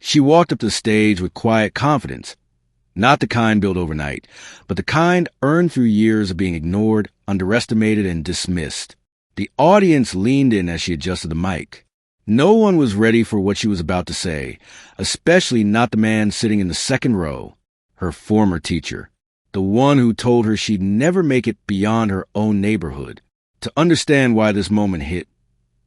She walked up to the stage with quiet confidence, not the kind built overnight, but the kind earned through years of being ignored, underestimated, and dismissed. The audience leaned in as she adjusted the mic. No one was ready for what she was about to say, especially not the man sitting in the second row, her former teacher, the one who told her she'd never make it beyond her own neighborhood. To understand why this moment hit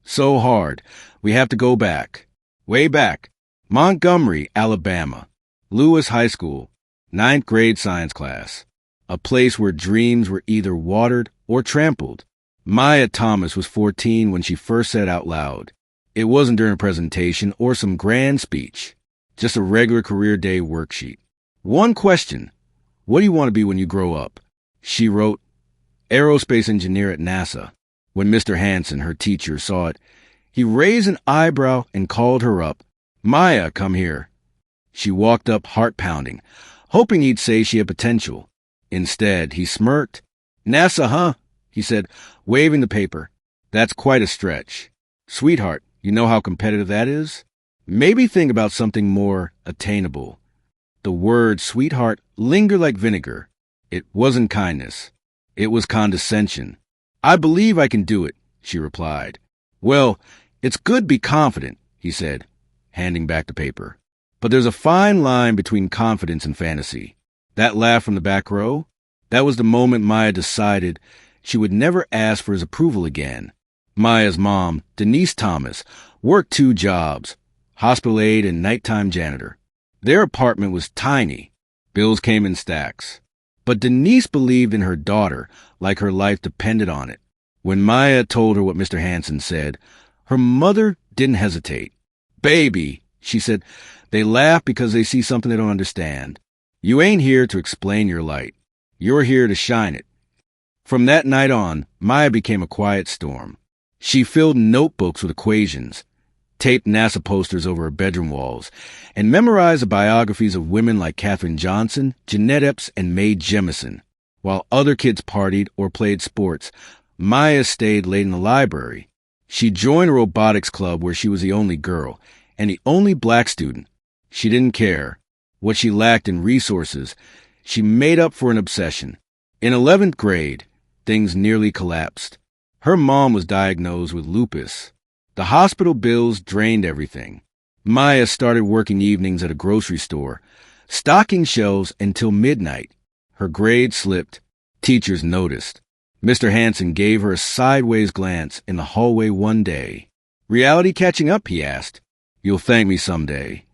so hard, we have to go back, way back. Montgomery, Alabama, Lewis High School, 9th grade science class, a place where dreams were either watered or trampled. Maya Thomas was 14 when she first said out loud. It wasn't during a presentation or some grand speech, just a regular career day worksheet. One question: what do you want to be when you grow up? She wrote, aerospace engineer at NASA. When Mr. Hansen, her teacher, saw it, he raised an eyebrow and called her up. Maya, come here. She walked up, heart pounding, hoping he'd say she had potential. Instead, he smirked. NASA, huh? He said, waving the paper. That's quite a stretch. Sweetheart, you know how competitive that is? Maybe think about something more attainable. The word sweetheart lingered like vinegar. It wasn't kindness. It was condescension. I believe I can do it, she replied. Well, it's good to be confident, he said, handing back the paper. But there's a fine line between confidence and fantasy. That laugh from the back row, that was the moment Maya decided she would never ask for his approval again. Maya's mom, Denise Thomas, worked 2 jobs, hospital aide and nighttime janitor. Their apartment was tiny. Bills came in stacks. But Denise believed in her daughter like her life depended on it. When Maya told her what Mr. Hansen said, her mother didn't hesitate. Baby, she said, they laugh because they see something they don't understand. You ain't here to explain your light. You're here to shine it. From that night on, Maya became a quiet storm. She filled notebooks with equations, taped NASA posters over her bedroom walls, and memorized the biographies of women like Katherine Johnson, Jeanette Epps, and Mae Jemison. While other kids partied or played sports, Maya stayed late in the library. She joined a robotics club where she was the only girl and the only black student. She didn't care. What she lacked in resources, she made up for an obsession. In 11th grade, things nearly collapsed. Her mom was diagnosed with lupus. The hospital bills drained everything. Maya started working evenings at a grocery store, stocking shelves until midnight. Her grades slipped. Teachers noticed. Mr. Hansen gave her a sideways glance in the hallway one day. Reality catching up, he asked. You'll thank me someday.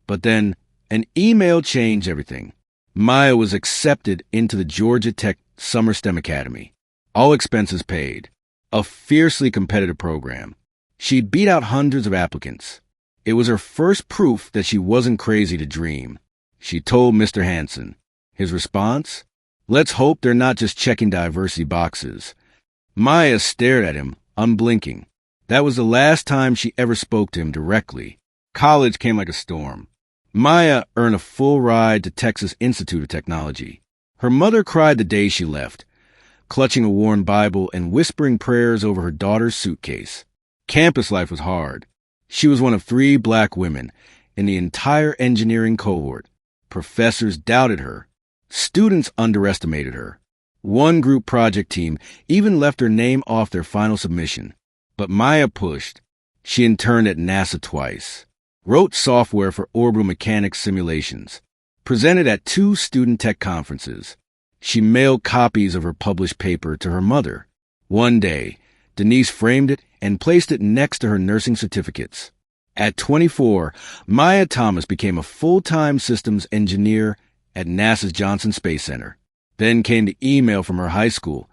But then an email changed everything. Maya was accepted into the Georgia Tech Summer STEM Academy. All expenses paid. A fiercely competitive program. She'd beat out hundreds of applicants. It was her first proof that she wasn't crazy to dream. She told Mr. Hansen. His response? Let's hope they're not just checking diversity boxes. Maya stared at him, unblinking. That was the last time she ever spoke to him directly. College came like a storm. Maya earned a full ride to Texas Institute of Technology. Her mother cried the day she left, clutching a worn Bible and whispering prayers over her daughter's suitcase. Campus life was hard. She was one of 3 black women in the entire engineering cohort. Professors doubted her. Students underestimated her. One group project team even left her name off their final submission. But Maya pushed. She interned at NASA twice, wrote software for orbital mechanics simulations, presented at 2 student tech conferences. She mailed copies of her published paper to her mother. One day, Denise framed it and placed it next to her nursing certificates. At 24, Maya Thomas became a full-time systems engineer at NASA's Johnson Space Center. Then came the email from her high school.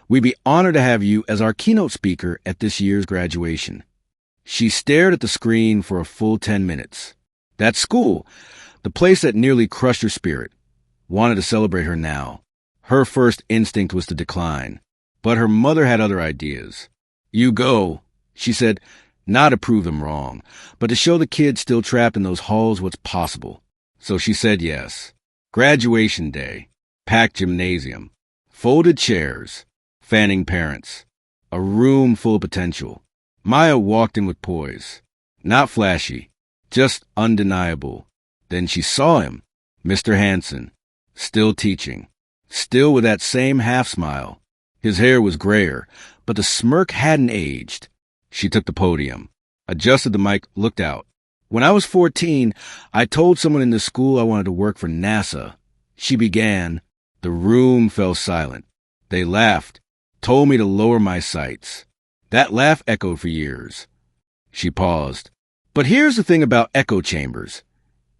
We'd be honored to have you as our keynote speaker at this year's graduation. She stared at the screen for a full 10 minutes. That school, the place that nearly crushed her spirit, wanted to celebrate her now. Her first instinct was to decline, but her mother had other ideas. You go, she said, not to prove them wrong, but to show the kids still trapped in those halls what's possible. So she said yes. Graduation day, packed gymnasium, folded chairs, fanning parents, a room full of potential. Maya walked in with poise. Not flashy, just undeniable. Then she saw him, Mr. Hanson, still teaching, still with that same half-smile. His hair was grayer, but the smirk hadn't aged. She took the podium, adjusted the mic, looked out. When I was 14, I told someone in the school I wanted to work for NASA. She began. The room fell silent. They laughed, told me to lower my sights. That laugh echoed for years. She paused. But here's the thing about echo chambers.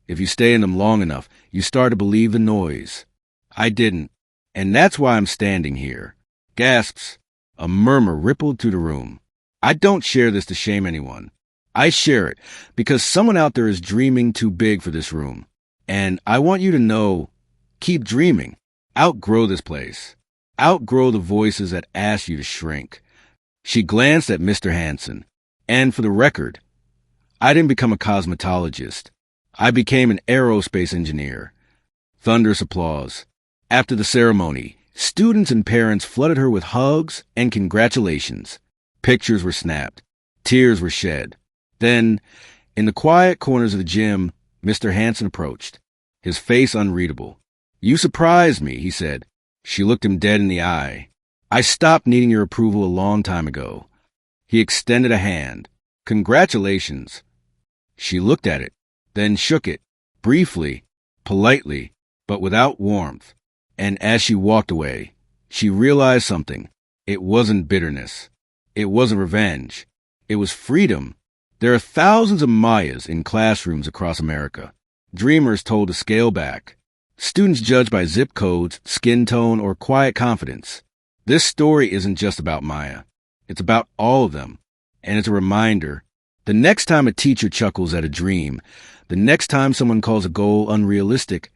If you stay in them long enough, you start to believe the noise. I didn't, and that's why I'm standing here. Gasps. A murmur rippled through the room. I don't share this to shame anyone. I share it because someone out there is dreaming too big for this room. And I want you to know, keep dreaming. Outgrow this place. Outgrow the voices that ask you to shrink. She glanced at Mr. Hanson. And for the record, I didn't become a cosmetologist. I became an aerospace engineer. Thunderous applause. After the ceremony, students and parents flooded her with hugs and congratulations. Pictures were snapped. Tears were shed. Then, in the quiet corners of the gym, Mr. Hanson approached, his face unreadable. "You surprised me," he said. She looked him dead in the eye. "I stopped needing your approval a long time ago." He extended a hand. "Congratulations." She looked at it, then shook it, briefly, politely, but without warmth. And as she walked away, she realized something. It wasn't bitterness. It wasn't revenge. It was freedom. There are thousands of Mayas in classrooms across America. Dreamers told to scale back. Students judged by zip codes, skin tone, or quiet confidence. This story isn't just about Maya. It's about all of them. And it's a reminder. The next time a teacher chuckles at a dream, the next time someone calls a goal unrealistic,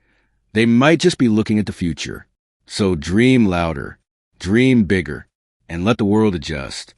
they might just be looking at the future. So dream louder, dream bigger, and let the world adjust.